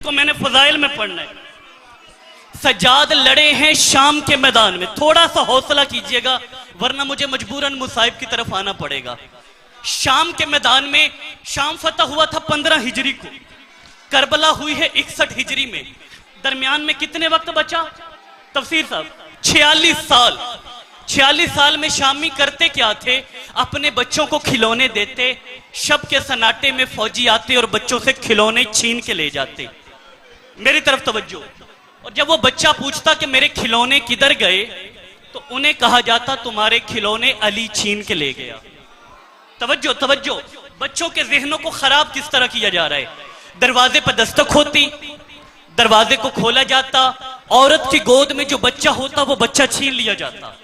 को मैंने फजाइल में पढ़ना है। सज्जाद लड़े हैं शाम के मैदान में, थोड़ा सा हौसला कीजिएगा वरना मुझे मजबूरन मुसाइब की तरफ आना पड़ेगा। शाम के मैदान में, शाम फतह हुआ था 15 हिजरी को, करबला हुई है 61 हिजरी में। दरमियान में कितने वक्त बचा तफसीर साहब? 46 साल। 46 साल में शामी करते क्या थे? अपने बच्चों को खिलौने देते, शब के सन्नाटे में फौजी आते और बच्चों से खिलौने छीन के ले जाते। मेरी तरफ तवज्जो। और जब वो बच्चा पूछता कि मेरे खिलौने किधर गए, तो उन्हें कहा जाता तुम्हारे खिलौने अली छीन के ले गया। तवज्जो तवज्जो, बच्चों के जहनों को खराब किस तरह किया जा रहा है। दरवाजे पर दस्तक होती, दरवाजे को खोला जाता, औरत की गोद में जो बच्चा होता वो बच्चा छीन लिया जाता।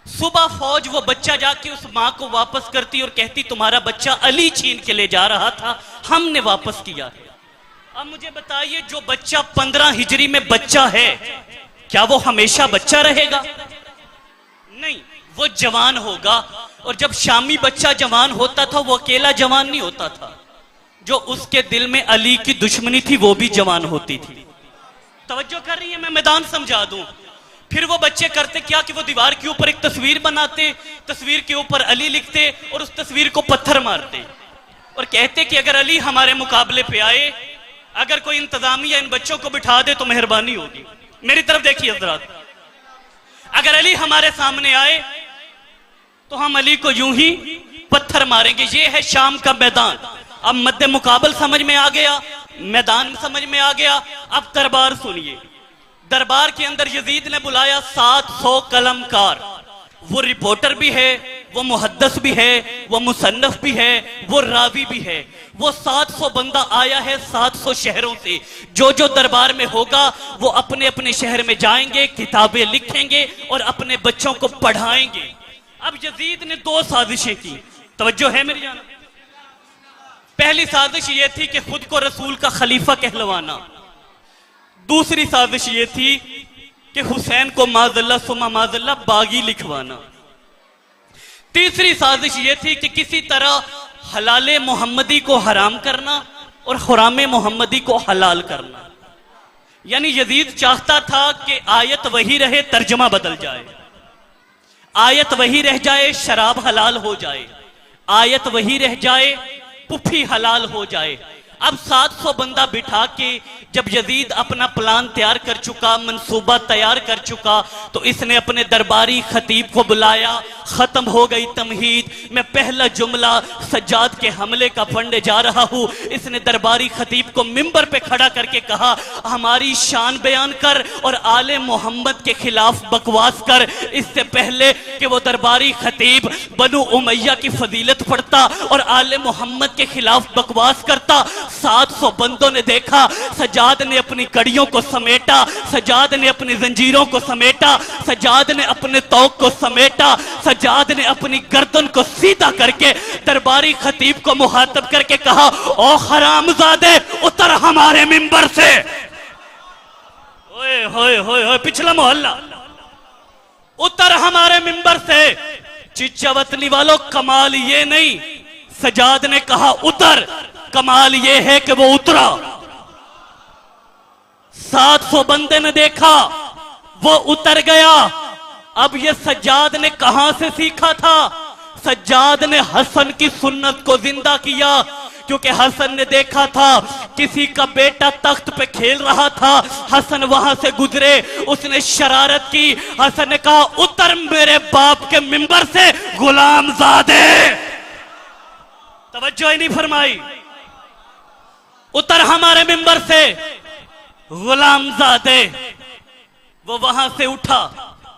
सुबह फौज वो बच्चा जाके उस मां को वापस करती और कहती तुम्हारा बच्चा अली छीन के ले जा रहा था, हमने वापस किया है। अब मुझे बताइए, जो बच्चा 15 हिजरी में बच्चा है, क्या वो हमेशा बच्चा रहेगा? नहीं, वो जवान होगा। और जब शामी बच्चा जवान होता था, वो अकेला जवान नहीं होता था, जो उसके दिल में अली की दुश्मनी थी वो भी जवान होती थी। तवज्जो कर रही है? मैं मैदान समझा दूं। फिर वो बच्चे करते क्या कि वो दीवार के ऊपर एक तस्वीर बनाते, तस्वीर के ऊपर अली लिखते और उस तस्वीर को पत्थर मारते और कहते कि अगर अली हमारे मुकाबले पे आए, अगर कोई इंतजामिया इन बच्चों को बिठा दे तो मेहरबानी होगी। मेरी तरफ देखिए हज़रात, अगर अली हमारे सामने आए तो हम अली को यूं ही पत्थर मारेंगे। ये है शाम का मैदान। अब मद्दे मुकाबल समझ में आ गया, मैदान समझ में आ गया। अब दरबार सुनिए। दरबार के अंदर यजीद ने बुलाया 700 कलमकार। वो रिपोर्टर भी है, वो मुहद्दिस भी है, वो मुसन्नफ भी है, वो रावी भी है। वो 700 बंदा आया है 700 शहरों से। जो जो दरबार में होगा वो अपने अपने शहर में जाएंगे, किताबें लिखेंगे और अपने बच्चों को पढ़ाएंगे। अब यजीद ने 2 साजिशें की। तवज्जो है मेरी जान? पहली साजिश ये थी कि खुद को रसूल का खलीफा कहलवाना। दूसरी साजिश ये थी कि हुसैन को माज़ल्ला सुमा माज़ल्ला बागी लिखवाना। तीसरी साजिश ये थी कि किसी तरह हलाले मोहम्मदी को हराम करना और हुरामे मोहम्मदी को हलाल करना। यानी यजीद चाहता था कि आयत वही रहे, तर्जमा बदल जाए। आयत वही रह जाए, शराब हलाल हो जाए। आयत वही रह जाए, पुफी हलाल हो जाए। अब 700 बंदा बिठा के जब यजीद अपना प्लान तैयार कर चुका, मंसूबा तैयार कर चुका, तो इसने अपने दरबारी खतीब को बुलाया। खत्म हो गई तमहीद। मैं पहला जुमला सज्जाद के हमले का पढ़ने जा रहा हूं। इसने दरबारी खतीब को मिंबर पे खड़ा करके कहा, हमारी शान बयान कर और आले मोहम्मद के खिलाफ बकवास कर। इससे पहले कि वो दरबारी खतीब बनु उमैया की फजीलत पढ़ता और आले मोहम्मद के खिलाफ बकवास करता, 700 बंदों ने देखा सज्जाद ने अपनी कड़ियों को समेटा, सज्जाद ने अपनी जंजीरों को समेटा, सज्जाद ने अपने तौक को समेटा, सज्जाद ने अपनी गर्दन को सीधा करके दरबारी खतीब को मुखातब करके कहा, ओ हरामजादे उतर हमारे मिंबर से। ओए होए होए होए, पिछला मोहल्ला, उतर हमारे मिंबर से। चिच्चावतली वालों, कमाल ये नहीं सज्जाद ने कहा उतर, कमाल ये है कि वो उतरा। 700 बंदे ने देखा, वो उतर गया। अब ये सज्जाद ने कहां से सीखा था? सज्जाद ने हसन की सुन्नत को जिंदा किया, क्योंकि हसन ने देखा था किसी का बेटा तख्त पे खेल रहा था, हसन वहां से गुजरे, उसने शरारत की। हसन ने कहा उतर मेरे बाप के मिंबर से गुलामजादे। तवज्जो ही नहीं फरमाई। उतर हमारे मिंबर से गुलामजादे। वो वहां से उठा,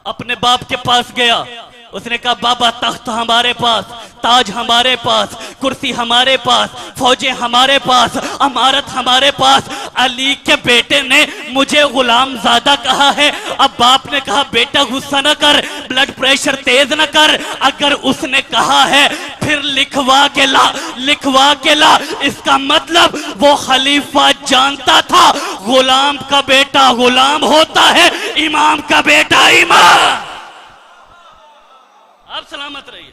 अपने बाप के पास गया। उसने कहा बाबा तख्त हमारे पास, ताज हमारे पास, कुर्सी हमारे पास, फौजें हमारे पास, अमारत हमारे पास। अली के बेटे ने मुझे गुलामजादा कहा है। अब बाप ने कहा बेटा गुस्सा न कर, ब्लड प्रेशर तेज न कर। अगर उसने कहा है फिर लिखवा के ला, लिखवा के ला। इसका मतलब वो खलीफा जानता था गुलाम का बेटा गुलाम होता है, इमाम का बेटा इमाम। आप सलामत रहिए।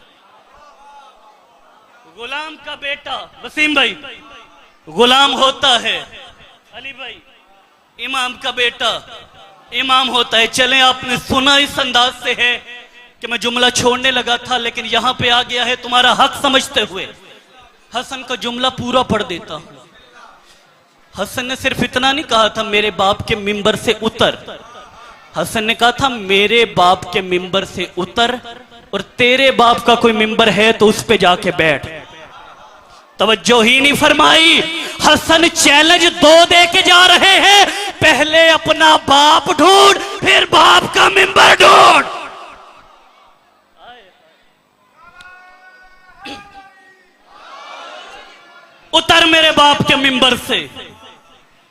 गुलाम का बेटा वसीम भाई गुलाम होता है, अली भाई इमाम का बेटा इमाम होता है। चले, आपने सुना इस अंदाज से है कि मैं जुमला छोड़ने लगा था, लेकिन यहां पे आ गया है तुम्हारा हक समझते हुए हसन का जुमला पूरा पढ़ देता हूं। हसन ने सिर्फ इतना नहीं कहा था मेरे बाप के मिंबर से उतर, हसन ने कहा था मेरे बाप के मिंबर से उतर और तेरे बाप का कोई मिंबर है तो उस पे जाके बैठ। तवज्जो ही नहीं फरमाई। हसन चैलेंज 2 दे के जा रहे हैं, पहले अपना बाप ढूंढ फिर बाप का मिंबर ढूंढ। उतर मेरे बाप के मिंबर से।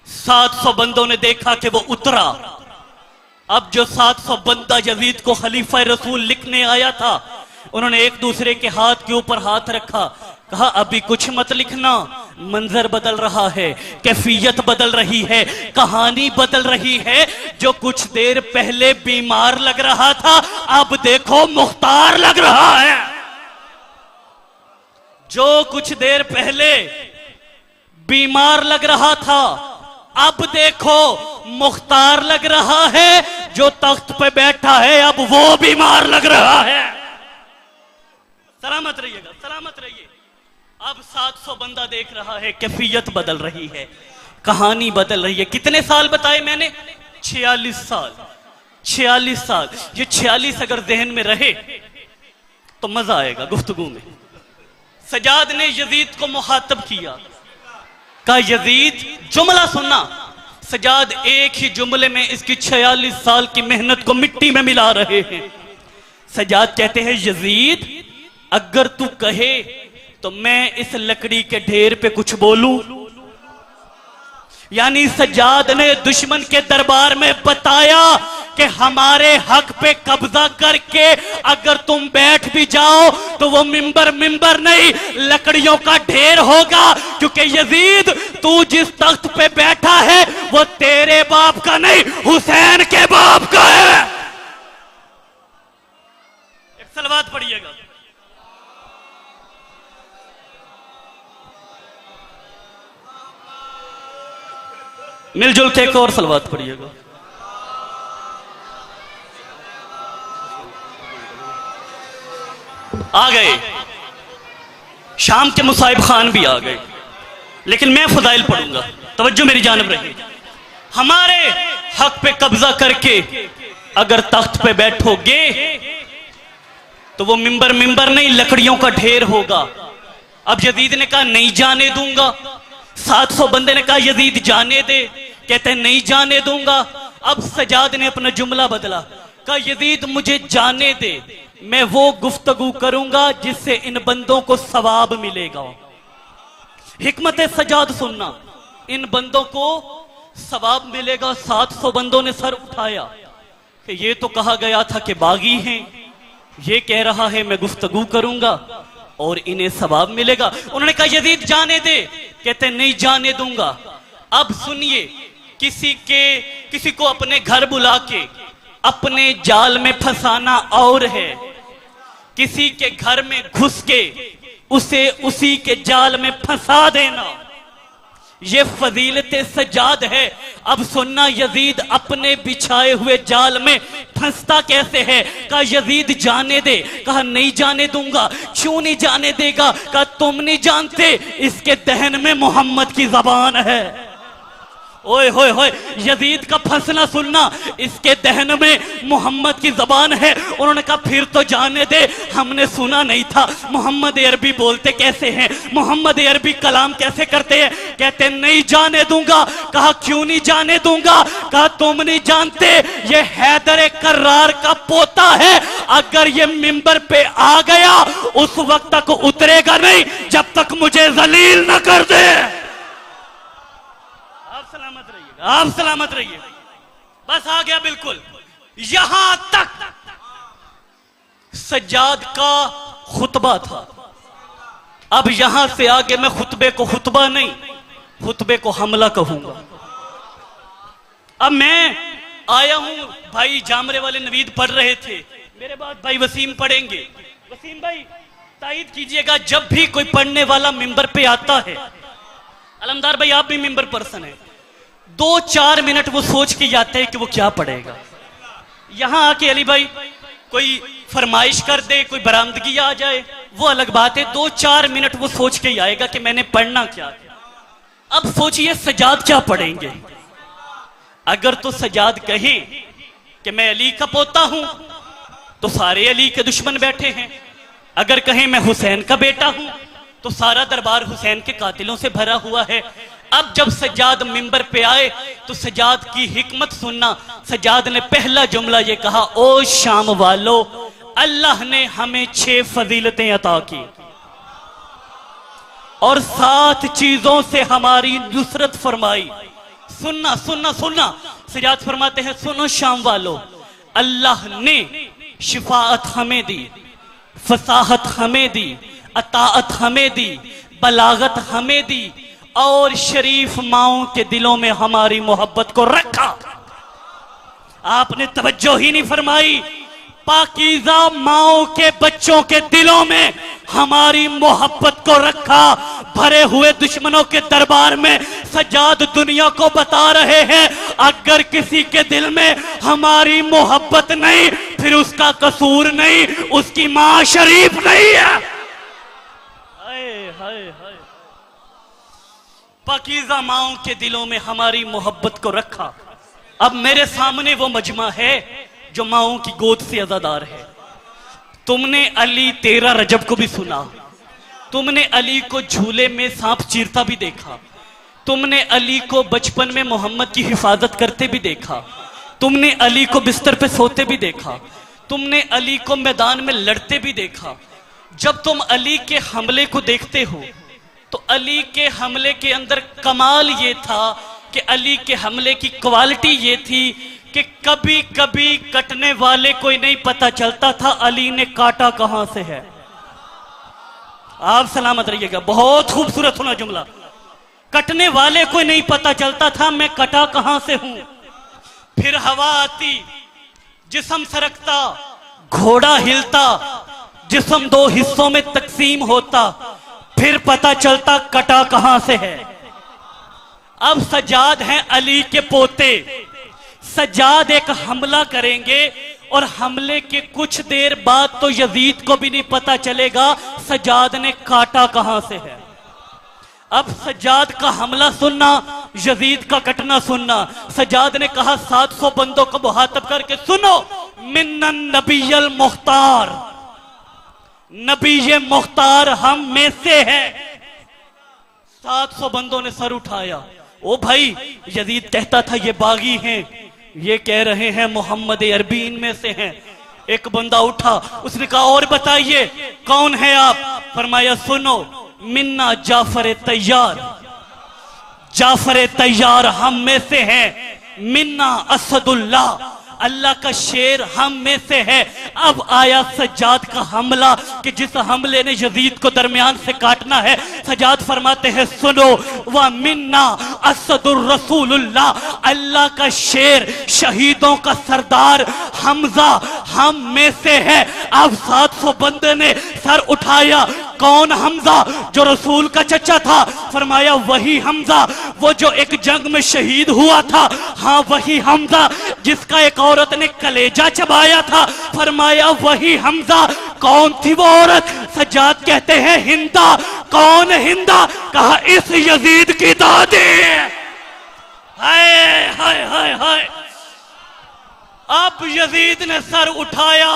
700 बंदों ने देखा कि वो उतरा। अब जो 700 बंदा यजीद को खलीफा रसूल लिखने आया था, उन्होंने एक दूसरे के हाथ के ऊपर हाथ रखा, कहा अभी कुछ मत लिखना, मंजर बदल रहा है, कैफियत बदल रही है, कहानी बदल रही है। जो कुछ देर पहले बीमार लग रहा था अब देखो मुख्तार लग रहा है। जो कुछ देर पहले बीमार लग रहा था अब देखो मुख्तार लग रहा है। जो तख्त पे बैठा है अब वो बीमार लग रहा है। सलामत रहिएगा, सलामत रहिए। अब 700 बंदा देख रहा है, कैफियत बदल रही है, कहानी बदल रही है। कितने साल बताए मैंने? 46 साल। 46 साल। ये 46 अगर जहन में रहे तो मजा आएगा गुफ्तगू में। सजाद ने यजीद को मुखातब किया, कहा यजीद जुमला सुनना। सजाद एक ही जुमले में इसकी 46 साल की मेहनत को मिट्टी में मिला रहे हैं। सजाद कहते हैं यजीद अगर तू कहे तो मैं इस लकड़ी के ढेर पे कुछ बोलूं। यानी सजाद ने दुश्मन के दरबार में बताया कि हमारे हक पे कब्जा करके अगर तुम बैठ भी जाओ तो वो मिंबर नहीं लकड़ियों का ढेर होगा, क्योंकि यजीद तू जिस तख्त पे बैठा है वो तेरे बाप का नहीं हुसैन के बाप का है। एक सलवात पढ़िएगा। मिलजुल के एक और सलवात पढ़िएगा। आ गए शाम के मुसाहिब खान भी आ गए, लेकिन मैं फजाइल पढ़ूंगा, तवज्जो मेरी जानब रही। हमारे हक पे कब्जा करके अगर तख्त पे बैठोगे तो वो मिंबर नहीं लकड़ियों का ढेर होगा। अब यजीद ने कहा नहीं जाने दूंगा। 700 बंदे ने कहा यजीद जाने दे, कहते हैं नहीं जाने दूंगा। अब सजाद ने अपना जुमला बदला, कहा यजीद मुझे जाने दे, मैं वो गुफ्तगू करूंगा जिससे इन बंदों को सवाब मिलेगा। हिकमत सजाद सुनना, इन बंदों को सवाब मिलेगा। 700 बंदों ने सर उठाया कि ये तो कहा गया था कि बागी हैं, ये कह रहा है मैं गुफ्तगू करूंगा और इन्हें सवाब मिलेगा। उन्होंने कहा यजीद जाने दे, कहते नहीं जाने दूंगा। अब सुनिए, किसी को अपने घर बुला के अपने जाल में फंसाना और है, किसी के घर में घुस के उसे उसी के जाल में फंसा देना, ये फजीलत सजाद है। अब सुनना, यजीद अपने बिछाए हुए जाल में फंसता कैसे है। कहा यजीद जाने दे, कहा नहीं जाने दूंगा। क्यों नहीं जाने देगा? कहा तुम नहीं जानते इसके दहन में मोहम्मद की जबान है। ओए होए होए, यजीद का फंसना सुनना, इसके दहन में मोहम्मद की जबान है। उन्होंने कहा फिर तो जाने दे, हमने सुना नहीं था मोहम्मद अरबी बोलते कैसे हैं, मोहम्मद अरबी कलाम कैसे करते हैं। कहते नहीं जाने दूंगा। कहा क्यों नहीं जाने दूंगा? कहा तुम नहीं जानते ये हैदर कर्रार का पोता है, अगर ये मिंबर पे आ गया उस वक्त तक उतरेगा नहीं जब तक मुझे जलील न कर दे। आप सलामत रहिए। बस आ गया बिल्कुल। यहां तक सज्जाद का खुतबा था। अब यहां से आगे मैं खुतबे को खुतबा नहीं, खुतबे को हमला कहूंगा। अब मैं आया हूं, भाई जामरे वाले नवीद पढ़ रहे थे, मेरे बाद भाई वसीम पढ़ेंगे। वसीम भाई तायद कीजिएगा, जब भी कोई पढ़ने वाला मिंबर पे आता है, अलमदार भाई आप भी मिंबर पर्सन है, 2-4 मिनट वो सोच के जाते हैं कि वो क्या पढ़ेगा। यहां आके अली भाई कोई फरमाइश कर दे, कोई बरामदगी आ जाए, वो अलग बात है। 2-4 मिनट वो सोच के ही आएगा कि मैंने पढ़ना क्या है। अब सोचिए सजाद क्या पढ़ेंगे। अगर तो सजाद कहें कि मैं अली का पोता हूं तो सारे अली के दुश्मन बैठे हैं। अगर कहें मैं हुसैन का बेटा हूं तो सारा दरबार हुसैन के कातिलों से भरा हुआ है। अब जब सज्जाद मिंबर पे आए तो सज्जाद की हिकमत सुनना। सज्जाद ने पहला जुमला ये कहा, ओ शाम वालो, अल्लाह ने हमें 6 फजीलतें अता की और 7 चीजों से हमारी नुसरत फरमाई। सुनना सुनना सुनना। सज्जाद फरमाते हैं, सुनो शाम वालो, अल्लाह ने शिफाअत हमें दी, फसाहत हमें दी, अताअत हमें दी, बलागत हमें दी और शरीफ माओं के दिलों में हमारी मोहब्बत को रखा। आपने तवज्जो ही नहीं फरमाई। पाकीज़ा माओं के बच्चों के दिलों में हमारी मोहब्बत को रखा। भरे हुए दुश्मनों के दरबार में सज्जाद दुनिया को बता रहे हैं, अगर किसी के दिल में हमारी मोहब्बत नहीं फिर उसका कसूर नहीं, उसकी मां शरीफ नहीं है। हाय हाय हाय। पाकीज़ा माओं के दिलों में हमारी मोहब्बत को रखा। अब मेरे सामने वो मजमा है जो माओं की गोद से अज़ादार है। तुमने अली 13 रजब को भी सुना, तुमने अली को झूले में सांप चीरता भी देखा, तुमने अली को बचपन में मोहम्मद की हिफाजत करते भी देखा, तुमने अली को बिस्तर पे सोते भी देखा, तुमने अली को मैदान में लड़ते भी देखा। जब तुम अली के हमले को देखते हो तो अली के हमले के अंदर कमाल ये था कि अली के हमले की क्वालिटी ये थी कि कभी कभी कटने वाले को नहीं पता चलता था अली ने काटा कहां से है। आप सलामत रहिएगा, बहुत खूबसूरत होना जुमला। कटने वाले को नहीं पता चलता था मैं कटा कहां से हूं। फिर हवा आती, जिस्म सरकता, घोड़ा हिलता, जिस्म 2 हिस्सों में तकसीम होता, फिर पता चलता कटा कहां से है। अब सज्जाद हैं अली के पोते। सज्जाद एक हमला करेंगे और हमले के कुछ देर बाद तो यजीद को भी नहीं पता चलेगा सज्जाद ने काटा कहां से है। अब सज्जाद का हमला सुनना, यजीद का कटना सुनना। सज्जाद ने कहा 700 बंदों को मुहातब करके सुनो, मिन्नन नबीयल मुख्तार, नबी मुख्तार हम में से है। 700 बंदों ने सर उठाया। ओ भाई, यजीद कहता था ये बागी हैं, ये कह रहे हैं मोहम्मद अरबीन में से हैं। एक बंदा उठा, उसने कहा और बताइए कौन है आप। फरमाया सुनो, मिन्ना जाफर तैयार, जाफर तैयार हम में से है। मिन्ना असदुल्लाह, अल्लाह का शेर हम में से है। अब आया सज्जाद का हमला कि जिस हमले ने यजीद को दरमियान से काटना है। सज्जाद फरमाते हैं सुनो, व मिन्ना असदुर रसूलुल्लाह, अल्लाह का शेर, शहीदों का सरदार हमजा हम में से है। अब 700 बंदे ने सर उठाया। कौन हमजा? जो रसूल का चचा था। फरमाया वही हमजा, वो जो एक जंग में शहीद हुआ था। हाँ वही हमजा जिसका एक औरत ने कलेजा चबाया था। फरमाया वही हमजा। कौन थी वो औरत? सज्जाद कहते हैं हिंदा। कौन हिंदा? कहा इस यजीद की दादी। हाय हाय हाय हाय। अब यजीद ने सर उठाया,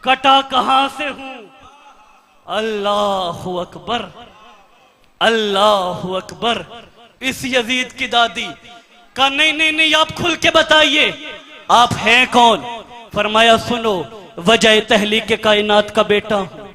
कटा कहां से हूं? अल्लाहु अकबर, अल्लाहु अकबर। इस यजीद की दादी का नहीं नहीं नहीं, आप खुल के बताइए आप हैं कौन। फरमाया सुनो, वजह तहलीक कायनात का बेटा हूं,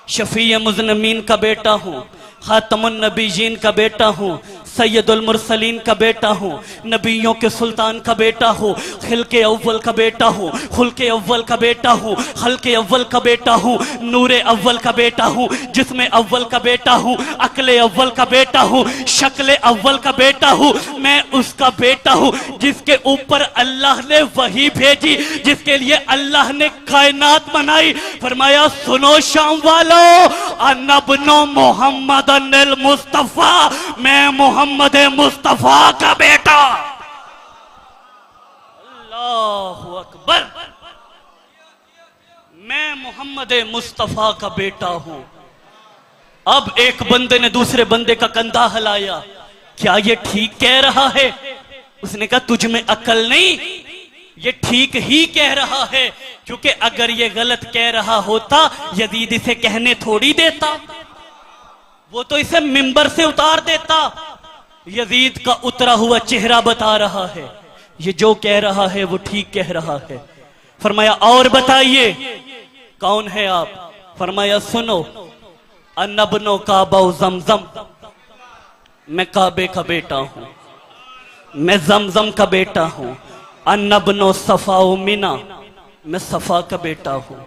शफी मुज़नमीन का बेटा हूं, खातमुन नबीयीन का बेटा हूं, सैयदुल मुरसलीन का बेटा हूं, नबियों के सुल्तान का बेटा हूं, खिलके अव्वल का बेटा हूं, खुलके अव्वल का बेटा हूं, खलके अव्वल का बेटा हूं, नूरे अव्वल का बेटा हूं, जिस्मे अव्वल का बेटा हूं, अक्ले अव्वल का बेटा हूं, शक्ले अव्वल का बेटा हूं। मैं उसका बेटा हूं जिसके ऊपर अल्लाह ने वही भेजी, जिसके लिए अल्लाह ने कायनात बनाई। फरमाया सुनो शाम वालों, अनबनो मोहम्मद मुस्तफा, मैं मोहम्मद मुस्तफा का बेटा। अल्लाहु अकबर। मैं मोहम्मद मुस्तफा का बेटा हूं। अब एक बंदे ने दूसरे बंदे का कंधा हिलाया, क्या ये ठीक कह रहा है? उसने कहा तुझ में अक्ल नहीं, ये ठीक ही कह रहा है, क्योंकि अगर ये गलत कह रहा होता यजीद इसे कहने थोड़ी देता, वो तो इसे मिंबर से उतार देता। यजीद का उतरा हुआ चेहरा बता रहा है ये जो कह रहा है वो ठीक कह रहा है। फरमाया और बताइए कौन है आप? फरमाया सुनो, अनबनो काबा जमजम, मैं काबे का बेटा हूं, मैं जमजम का बेटा हूं। अनबनो सफाओ मिना, मैं सफा का बेटा हूं,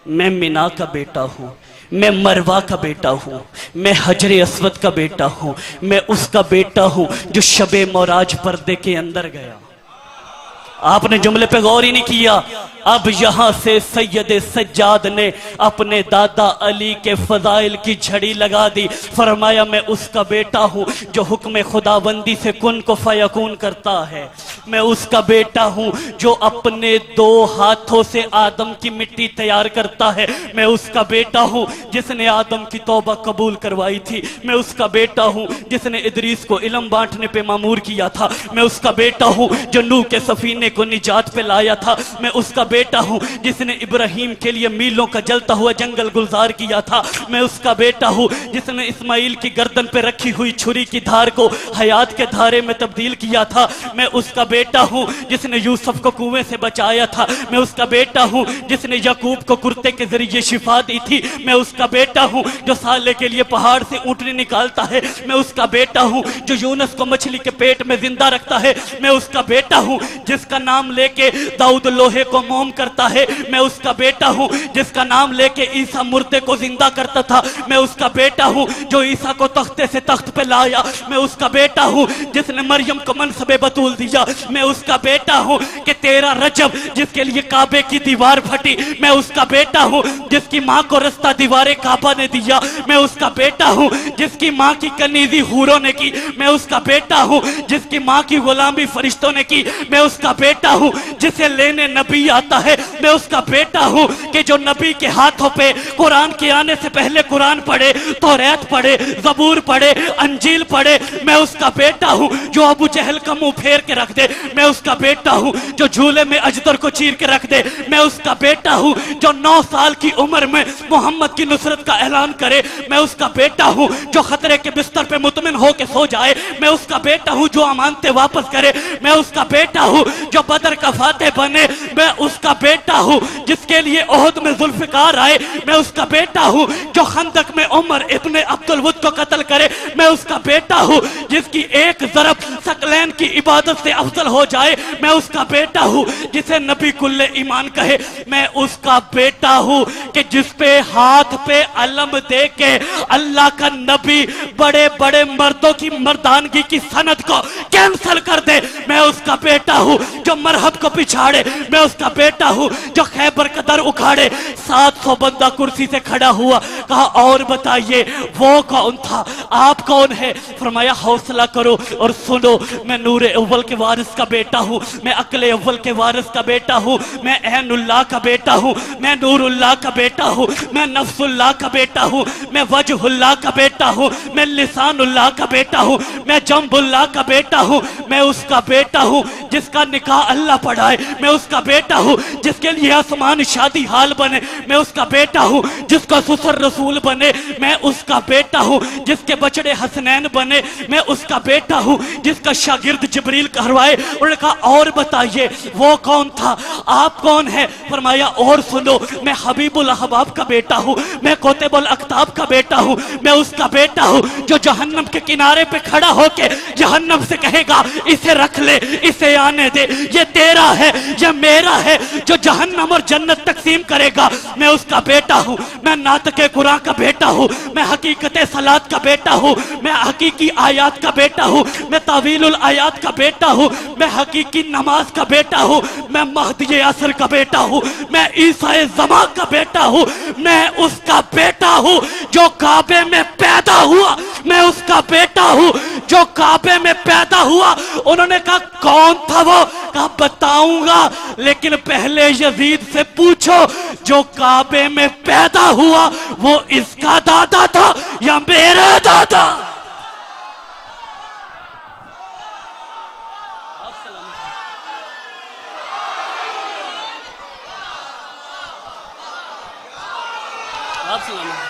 मैं मिना का बेटा हूं, मैं मरवा का बेटा हूं, मैं हजरे अस्वद का बेटा हूं, मैं उसका बेटा हूं जो शबे मोराज पर्दे के अंदर गया। आपने जुमले पे गौर ही नहीं किया। अब यहां से सैयद सज्जाद ने अपने दादा अली के फजाइल की झड़ी लगा दी। फरमाया मैं उसका बेटा हूं जो हुक्म खुदाबंदी से कुन को फयकून करता है। मैं उसका बेटा हूं जो अपने 2 हाथों से आदम की मिट्टी तैयार करता है। मैं उसका बेटा हूं जिसने आदम की तौबा कबूल करवाई थी। मैं उसका बेटा हूं जिसने इदरीस को इल्म बांटने पे मामूर किया था। मैं उसका बेटा हूं जो नूह के सफीने को निजात पे लाया था। मैं उसका बेटा हूं जिसने इब्राहिम के लिए मीलों का जलता हुआ जंगल गुलजार किया था। मैं उसका बेटा हूं जिसने इस्माइल की गर्दन पे रखी हुई छुरी की धार को हयात के धारे में तब्दील किया था। मैं उसका बेटा हूं जिसने यूसुफ को कुएं से बचाया था। मैं उसका बेटा हूं जिसने याकूब को कुर्ते के जरिए शिफा दी थी। मैं उसका बेटा हूं जो साले के लिए पहाड़ से ऊँटनी निकालता है। मैं उसका बेटा हूं जो यूनुस को मछली के पेट में जिंदा रखता है। मैं उसका बेटा हूं जिसका नाम लेके दाऊद लोहे को मोम करता है। मैं उसका बेटा हूं जिसका नाम लेके ईसा मुर्दे को जिंदा करता था। मैं उसका बेटा हूं जो ईसा को तख्ते से तख्त पे लाया। मैं उसका बेटा हूं जिसने मरियम को मनसबे बतूल दिया। मैं उसका बेटा हूं कि 13 रजब जिसके लिए काबे की दीवार फटी। मैं उसका बेटा हूं जिसकी मां को रास्ता दीवारे काबा ने दिया। मैं उसका बेटा हूं जिसकी मां की कनीजी हूरों ने की। मैं उसका बेटा हूं जिसकी मां की गुलामी फरिश्तों ने की। मैं उसका बेटा हूं जिसे लेने नबी आता है। मैं उसका बेटा हूं कि जो नबी के हाथों पे कुरान के आने से पहले कुरान पढ़े, तौरात पढ़े, जबूर पढ़े, अंजील पढ़े। मैं उसका बेटा हूं जो अबू जहल का मुंह फेर के रख दे। मैं उसका बेटा हूं जो झूले में अजदर को चीर के रख दे। मैं उसका बेटा हूं जो 9 साल की उम्र में मोहम्मद की नुसरत का ऐलान करे। मैं उसका बेटा हूं जो खतरे के बिस्तर पे मुतमिन होके सो जाए। मैं उसका बेटा हूं जो अमानतें वापस करे। मैं उसका बेटा हूं जो बदर का फातेह बने। मैं उसका बेटा हूं जिसके लिए ओहद में जुल्फिकार आए। मैं उसका बेटा हूं जो खंदक में उमर इब्ने अब्दुल वुद को कत्ल करे। मैं उसका बेटा हूं जिसकी एक ज़रब सकलैन की इबादत से अफजल हो जाए। मैं उसका बेटा हूं जिसे नबी कुल्ले ईमान कहे। मैं उसका बेटा हूं कि जिस पे हाथ पे अलम दे के अल्लाह का नबी बड़े बड़े मर्दों की मर्दानगी की सनद को कैंसल कर दे। मैं उसका बेटा हूं जो मरहब को पिछाड़े। मैं उसका बेटा हूं जो खैबर का दर उखाड़े। 700 बंदा कुर्सी से खड़ा हुआ, कहा और बताइए वो कौन था, आप कौन है? फरमाया हौसला करो और सुनो, मैं नूर अव्वल के वारिस का बेटा हूं, मैं अक्ल अव्वल के वारिस का बेटा हूं, मैं ऐनुल्लाह का बेटा हूं, मैं नूरुल्लाह का बेटा हूं, मैं नफ्सुल्लाह का बेटा हूं, मैं वजहुल्लाह का बेटा हूं, मैं लिसानुल्लाह का बेटा हूं, मैं जंबुल्लाह का बेटा हूं। मैं उसका बेटा हूं जिसका निकाह अल्लाह पढ़ाए। मैं उसका बेटा हूं जिसके लिए आसमान शादी हाल बने। मैं उसका बेटा हूं जिसका ससुर रसूल बने। मैं उसका बेटा हूं जिसके बचड़े हसनैन बने। मैं उसका बेटा हूं जिसका शागिर्द जिब्रील कहरवाए। उन्होंने कहा और बताइए वो कौन था, आप कौन है? फरमाया और सुनो, मैं हबीबुल अहबाब का बेटा हूं, मैं कोतेबुल अख्ताब का बेटा हूं। मैं उसका बेटा हूं जो जहन्नम के किनारे पे खड़ा होके जहन्नम से कहेगा इसे रख ले, इसे आने दे, ये तेरा है, ये मेरा है, जो जहन्नम और जन्नत तकसीम करेगा। मैं उसका बेटा हूं, मैं नातके कुरान का बेटा हूं, मैं हकीकत सलात का बेटा हूं, मैं हकीकी आयात का बेटा हूं, मैं तावीलुल आयात का बेटा हूं, मैं हकीकी नमाज का बेटा हूं, मैं महदी असर का बेटा हूं, मैं ईसा ज़मा का बेटा हूं। मैं उसका बेटा हूं जो काबे में पैदा हुआ। मैं उसका बेटा हूं जो काबे में पैदा हुआ। उन्होंने कहा कौन था वो? कहा बताऊंगा, लेकिन पहले यजीद से पूछो जो काबे में पैदा हुआ वो इसका दादा था या मेरा दादा? आप सलाम।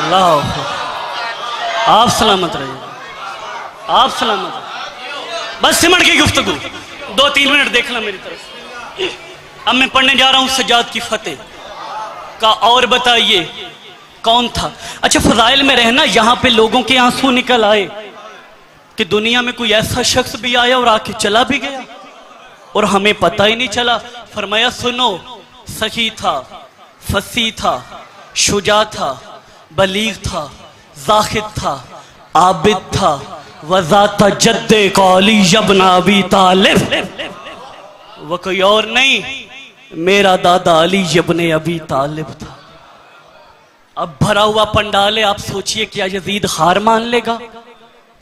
अल्लाह, आप सलामत रहिए, आप सलामत रहिए। बस सिमट की गुफ्तगू 2-3 मिनट देखना मेरी तरफ। अब मैं पढ़ने जा रहा हूं सज्जाद की फतेह का। और बताइए कौन था? अच्छा, फजाइल में रहना, यहां पे लोगों के आंसू निकल आए कि दुनिया में कोई ऐसा शख्स भी आया और आके चला भी गया और हमें पता ही नहीं चला। फरमाया सुनो, सखी था, फसी था, शुजा था, बलीग था, जाहिद था, आबिद था, वज़ाता जद्दे कौली यब्ना अबी तालिब। वो कोई और नहीं, मेरा दादा अली इब्ने अबी तालिब था। अब भरा हुआ पंडाल है, आप सोचिए क्या यजीद हार मान लेगा?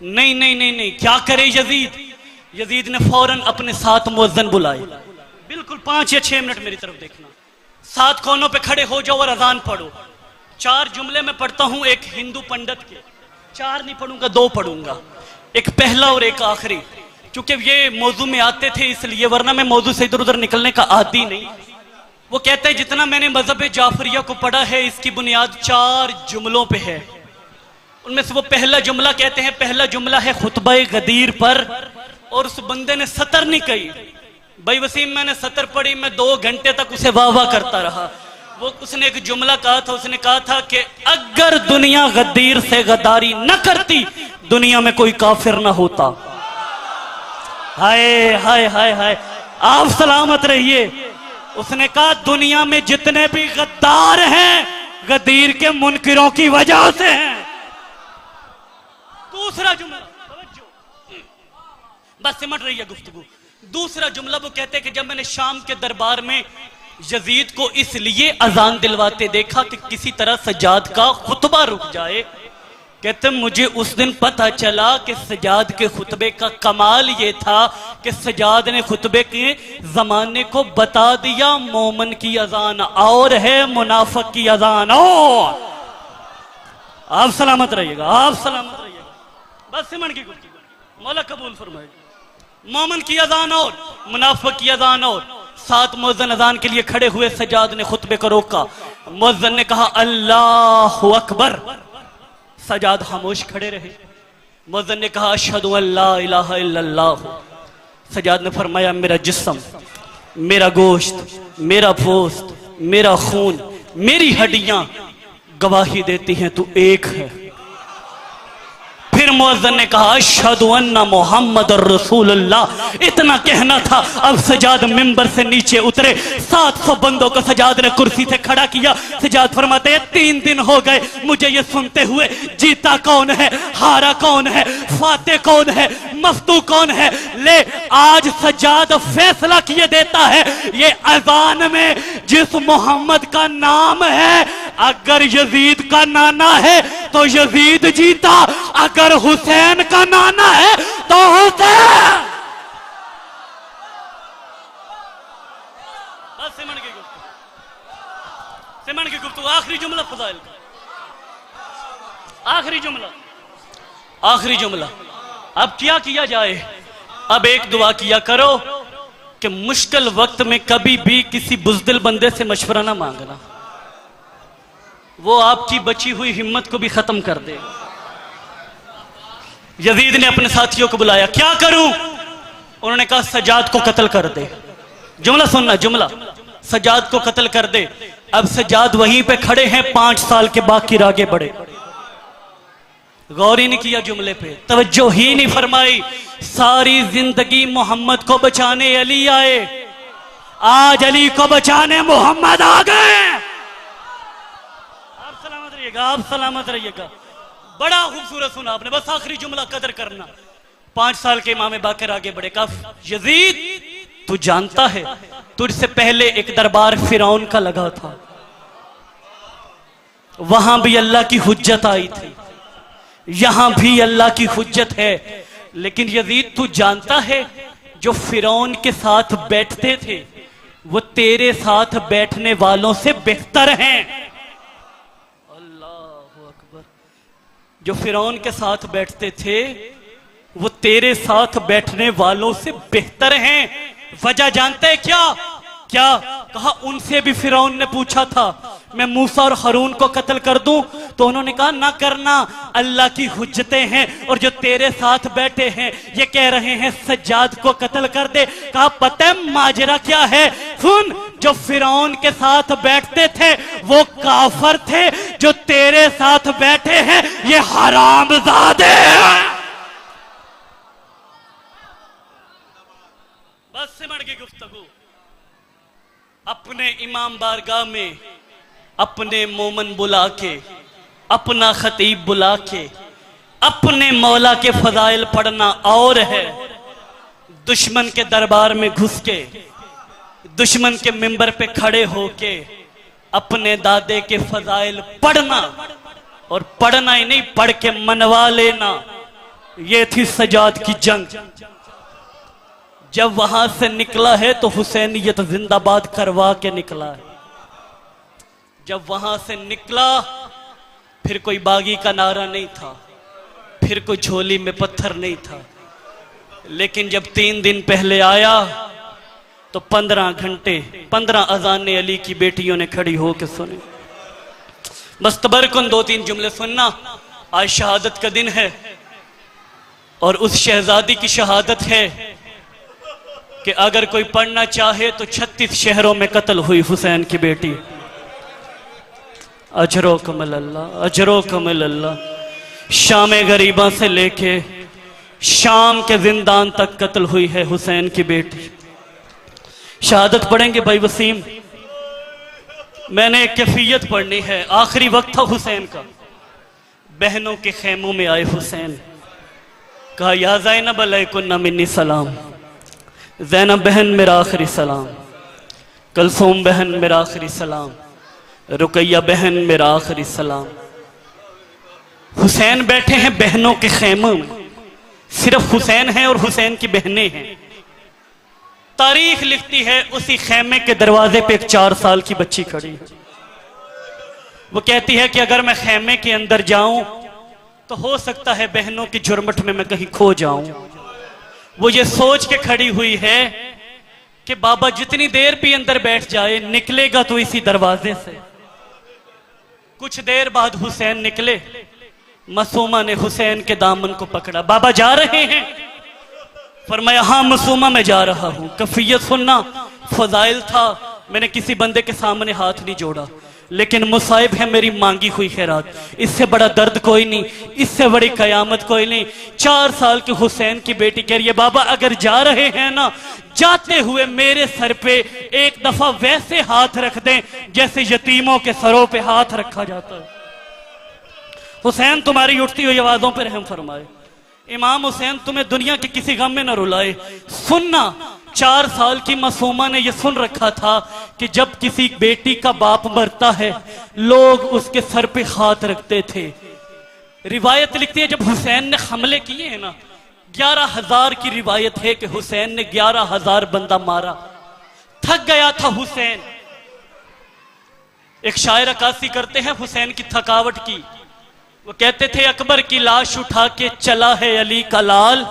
नहीं नहीं नहीं नहीं, क्या करे यजीद? यजीद ने फौरन अपने साथ मुअज्जिन बुलाए। बिल्कुल 5 या 6 मिनट मेरी तरफ देखना। 7 कोनों पे खड़े हो जाओ और अजान पढ़ो। 4 जुमले में पढ़ता हूं एक हिंदू पंडित के, 4 नहीं पढ़ूंगा, 2 पढ़ूंगा, एक पहला और एक आखिरी, क्योंकि ये मौजू में आते थे इसलिए, वरना मैं मौजू से इधर उधर निकलने का आदी नहीं। वो कहते हैं जितना मैंने मजहब जाफरिया को पढ़ा है इसकी बुनियाद 4 जुमलों पे है। उनमें से वो पहला जुमला कहते हैं, पहला जुमला है खुतबा गदीर पर, और उस बंदे ने सतर नहीं कही। भाई वसीम, मैंने सतर पढ़ी, मैं 2 घंटे तक उसे वाह वाह करता रहा। वो उसने एक जुमला कहा था, उसने कहा था कि अगर दुनिया गदीर से गद्दारी न करती दुनिया में कोई काफिर ना होता। हाय हाय हाय हाय, आप सलामत रहिए। उसने कहा दुनिया में जितने भी गद्दार हैं गदीर के मुनकिरों की वजह से हैं। दूसरा जुमला, बस सिमट रही है गुफ्तगू। दूसरा जुमला वो कहते हैं कि जब मैंने शाम के दरबार में यजीद को इसलिए अजान दिलवाते देखा कि किसी तरह सज्जाद का खुतबा रुक जाए, कहते मुझे उस दिन पता चला कि सज्जाद के खुतबे का कमाल ये था कि सज्जाद ने खुतबे के जमाने को बता दिया, मोमन की अजान और है, मुनाफिक की अजान और। आप सलामत रहिएगा, आप सलामत रहिएगा। बस सिमट की गुफ्तगू, मौला कबूल फरमाए। मोमन की अजान और, मुनाफिक की अजान और। 7 मुअज्जिन अजान के लिए खड़े हुए, सज्जाद ने खुतबे को रोका। मुअज्जिन ने कहा अल्लाहु अकबर, सज्जाद खामोश खड़े रहे। मुअज्जिन ने कहा अशहदु अल्ला इलाहा इल्लल्लाह। सज्जाद ने फरमाया मेरा जिस्म, मेरा गोश्त, मेरा पोस्त, मेरा खून, मेरी हड्डियां गवाही देती हैं तू एक है। फिर मुअज्जिन ने कहा अशहदु अन्ना मुहम्मद रसूलुल्लाह। इतना कहना था, अब सज्जाद मिंबर से नीचे उतरे। 700 बंदों को सज्जाद ने कुर्सी से खड़ा किया। सज्जाद फरमाते हैं 3 दिन हो गए मुझे ये सुनते हुए, जीता कौन है, हारा कौन है, फाते कौन है, मफ्तू कौन है। ले आज सज्जाद फैसला किए देता है, ये अजान में जिस मोहम्मद का नाम है, अगर यजीद का नाना है तो यजीद जीता, अगर हुसैन का नाना है तो हुसैन। बस सिमट की गुफ्तगू, सिमट की गुफ्तगू। आखिरी जुमला फजाइल का, आखिरी जुमला, आखिरी जुमला। अब क्या किया जाए? अब एक दुआ किया करो कि मुश्किल वक्त में कभी भी किसी बुज़दिल बंदे से मशवरा ना मांगना, वो आपकी बची हुई हिम्मत को भी खत्म कर दे। यजीद ने अपने साथियों को बुलाया, क्या करूं? उन्होंने कहा सज्जाद को कत्ल कर दे। जुमला सुनना, जुमला, सज्जाद को कत्ल कर दे। अब सज्जाद वहीं पे खड़े हैं, 5 साल के बाद फिर आगे बढ़े। गौर ही नहीं किया जुमले पे, तवज्जो ही नहीं फरमाई। सारी जिंदगी मोहम्मद को बचाने अली आए, आज अली को बचाने मोहम्मद आ गए। आप सलामत रहिएगा, आप सलामत रहिएगा। बड़ा खूबसूरत सुना आपने, बस आखिरी जुमला कदर करना। 5 साल के इमाम बाकर आगे बढ़े, कहा यजीद तू जानता है तुझसे पहले एक दरबार फिरौन का लगा था, वहां भी अल्लाह की हुज्जत आई थी, यहां भी अल्लाह की हुज्जत है। लेकिन यजीद तू जानता है जो फिरौन के साथ बैठते थे वो तेरे साथ बैठने वालों से बेहतर हैं। अल्लाह अकबर। जो फिरौन के साथ बैठते थे वो तेरे साथ बैठने वालों से बेहतर हैं। वजह जानते हैं क्या? क्या कहा? उनसे भी फिरौन ने पूछा था मैं मूसा और हारून को कत्ल कर दूं, तो उन्होंने कहा ना करना, अल्लाह की हुज्जतें हैं। और जो तेरे साथ बैठे हैं ये कह रहे हैं सज्जाद को कत्ल कर दे। कहा पता है माजरा क्या है? सुन, जो फिरौन के साथ बैठते थे वो काफर थे, जो तेरे साथ बैठे हैं ये हरामजादे हैं। बस सिमट गई गुफ्तगू। अपने इमाम बारगाह में अपने मोमन बुला के, अपना खतीब बुला के, अपने मौला के फजाइल पढ़ना और है, दुश्मन के दरबार में घुस के, दुश्मन के मिंबर पे खड़े होके अपने दादे के फजाइल पढ़ना, और पढ़ना ही नहीं पढ़ के मनवा लेना। ये थी सजाद की जंग। जब वहां से निकला है तो हुसैनियत जिंदाबाद करवा के निकला है। जब वहां से निकला फिर कोई बागी का नारा नहीं था, फिर कोई झोली में पत्थर नहीं था। लेकिन जब 3 दिन पहले आया तो 15 घंटे 15 अजाने अली की बेटियों ने खड़ी होकर सुनी। बस तबरकुन 2-3 जुमले सुनना। आज शहादत का दिन है और उस शहजादी की शहादत है कि अगर कोई पढ़ना चाहे तो 36 शहरों में कत्ल हुई हुसैन की बेटी। अजरो कमल अल्लाह, अजरो कमल अल्लाह। शाम गरीबा से लेके शाम के जिंदान तक कत्ल हुई है हुसैन की बेटी। शहादत पढ़ेंगे भाई वसीम। मैंने एक कैफियत पढ़नी है। आखिरी वक्त था हुसैन का, बहनों के खेमों में आए हुसैन। कहा या ज़ैनब अलैकुन्ना मिन्नी सलाम। ज़ैनब बहन मेरा आखिरी सलाम, कलसूम बहन मेरा आखिरी सलाम, रुकैया बहन मेरा आखिरी सलाम। हुसैन बैठे हैं बहनों के खेमों में, सिर्फ हुसैन है और हुसैन की बहनें हैं। तारीख लिखती है उसी खेमे के दरवाजे पे एक 4 साल की बच्ची खड़ी है। वो कहती है कि अगर मैं खेमे के अंदर जाऊं तो हो सकता है बहनों की झुरमुट में मैं कहीं खो जाऊं। वो ये सोच के खड़ी हुई है कि बाबा जितनी देर भी अंदर बैठ जाए निकलेगा तो इसी दरवाजे से। कुछ देर बाद हुसैन निकले। मासूमा ने हुसैन के दामन को पकड़ा। बाबा जा रहे हैं? फरमाया हाँ मासूमा मैं जा रहा हूं। कफियत सुनना, फजाइल था, मैंने किसी बंदे के सामने हाथ नहीं जोड़ा, लेकिन मुसाइब है मेरी मांगी हुई खैरात। इससे बड़ा दर्द कोई नहीं, इससे बड़ी कयामत कोई नहीं। 4 साल की हुसैन की बेटी कह रही है बाबा अगर जा रहे हैं ना, जाते हुए मेरे सर पे एक दफा वैसे हाथ रख दें जैसे यतीमों के सरों पे हाथ रखा जाता है। हुसैन तुम्हारी उठती हुई आवाजों पर रहम फरमाए। इमाम हुसैन तुम्हें दुनिया के किसी गम में न रुलाए। सुनना, 4 साल की मासूमा ने यह सुन रखा था कि जब किसी बेटी का बाप मरता है लोग उसके सर पे हाथ रखते थे। रिवायत लिखती है जब हुसैन ने हमले किए हैं ना, 11,000 की रिवायत है कि हुसैन ने 11,000 बंदा मारा। थक गया था हुसैन। एक शायर अक्कासी करते हैं हुसैन की थकावट की। वो कहते थे अकबर की लाश उठा के चला है अली का लाल,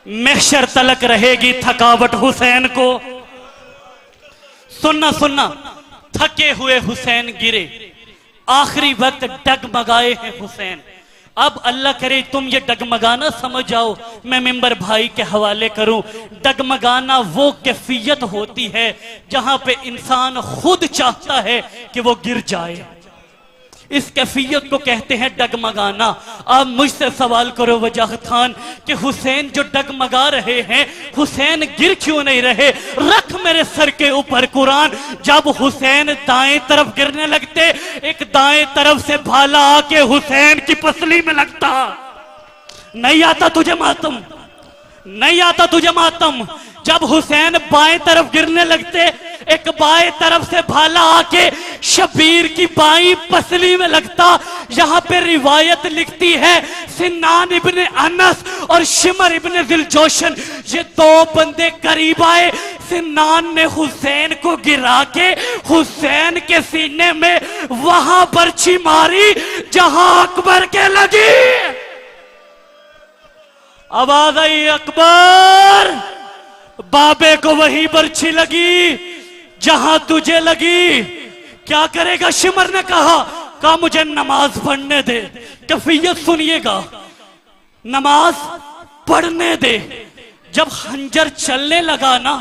महशर तलक रहेगी थकावट हुसैन को। सुनना सुनना, थके हुए हुसैन गिरे, आखिरी वक्त डगमगाए हैं हुसैन। अब अल्लाह करे तुम ये डगमगाना समझ जाओ, मैं मिंबर भाई के हवाले करूं। डगमगाना वो कैफियत होती है जहां पे इंसान खुद चाहता है कि वो गिर जाए। इस कैफियत को कहते हैं डगमगाना। आप मुझसे सवाल करो वजाहत खान कि हुसैन जो डगमगा रहे हैं, हुसैन गिर क्यों नहीं रहे? रख मेरे सर के ऊपर कुरान। जब हुसैन दाएं तरफ गिरने लगते, एक दाएं तरफ से भाला आके हुसैन की पसली में लगता। नहीं आता तुझे मातम, नहीं आता तुझे मातम। जब हुसैन बाएं तरफ गिरने लगते, एक बाएं तरफ से भाला आके शबीर की बाईं पसली में लगता। यहां पे रिवायत लिखती है सिन्नान इब्ने अनस और शिमर इब्ने दिलजोशन, ये दो बंदे करीब आए। सिन्नान ने हुसैन को गिरा के हुसैन के सीने में वहां बर्छी मारी जहां अकबर के लगी। आवाज आई अकबर, बाबे को वही बर्छी लगी जहां तुझे लगी। क्या करेगा? शिमर ने कहा मुझे नमाज पढ़ने दे। कैफियत सुनिएगा, नमाज पढ़ने दे। जब खंजर चलने लगा ना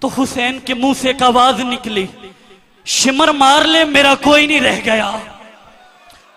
तो हुसैन के मुंह से एक आवाज निकली, शिमर मार ले, मेरा कोई नहीं रह गया,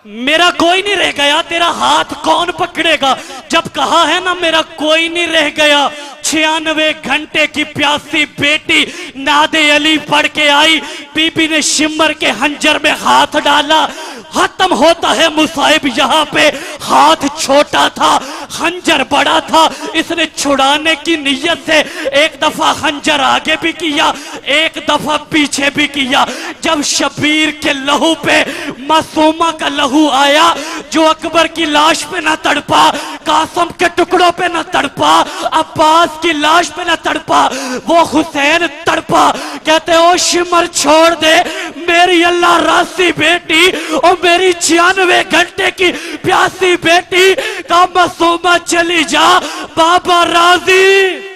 मेरा कोई नहीं रह गया, तेरा हाथ कौन पकड़ेगा? जब कहा है ना मेरा कोई नहीं रह गया, 96 घंटे की प्यासी बेटी नादे अली पढ़ के आई। बीबी ने शिमर के हंजर में हाथ डाला, खत्म होता है मुसाहिब। यहाँ पे हाथ छोटा था, खंजर बड़ा था। इसने छुड़ाने की नीयत से एक दफा खंजर आगे भी किया, एक दफा पीछे भी किया। जब शबीर के लहू पे मासूमा का लहू आया, जो अकबर की लाश पे ना तड़पा, कासम के टुकड़ों पे ना तड़पा, अब्बास की लाश पे ना तड़पा, वो हुसैन तड़पा। कहते ओ शिमर छोड़ दे, मेरी अल्लाह रासी बेटी और मेरी 96 घंटे की प्यासी बेटी का मासूमा चली जा, बाबा राजी।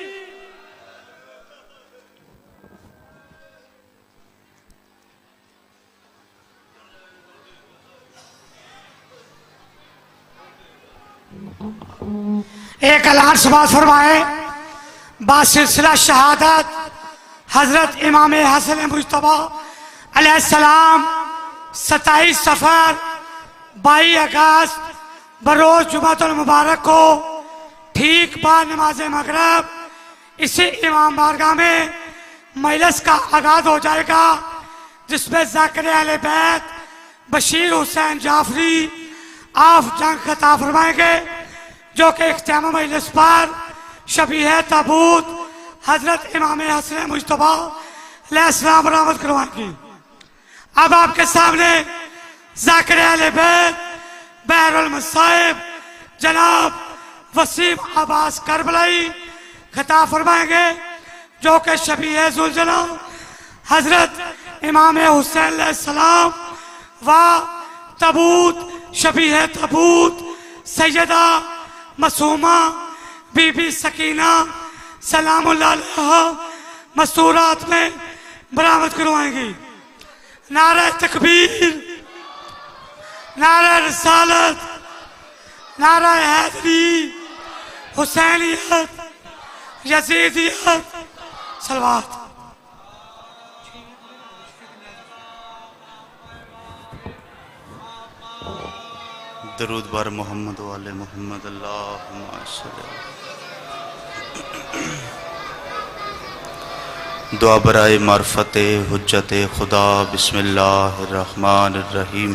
एक ऐलान समाज फरमाए। बासिलसिला शहादत हजरत इमाम हसन मुज्तबा अलैहिस्सलाम 27 सफर 22 अगस्त बरोज जुमातुल मुबारक को ठीक बाद नमाज मगरब इसी इमाम बारगाह में मजलिस का आगाज हो जाएगा, जिसमें ज़ाकिर अहले बैत बशीर हुसैन जाफरी आप जंग खिताब फरमाएंगे, जो कि इख्तिताम मजलिस पर शबीह ताबूत हजरत इमाम हसन मुज्तबा अलैहिस्सलाम बरामद करवाएंगी। अब आपके सामने ज़ाकिर अहले बैत बहरुल मसाइब जनाब वसीम अब्बास करबलाई खिताब फरमाएंगे, जो कि शबीह जुलजला हजरत इमाम हुसैन अलैहिस्सलाम व ताबूत शबीह ताबूत सैयदा मासूमा बीबी सकीना सलामुल्लाह अलैहा मस्तूरात में बरामद करवाएंगी। नारा तकबीर, नारा रिसालत, नारा हैदरी, हुसैनियत, यजीदियत, सलवात। दरूद बर मोहम्मद वाले मोहम्मद अल्लाहुम्मा सल्ली। दुआ बराए मार्फत हुज्जत खुदा बिस्मिल्लाहिर्रहमानिर्रहीम।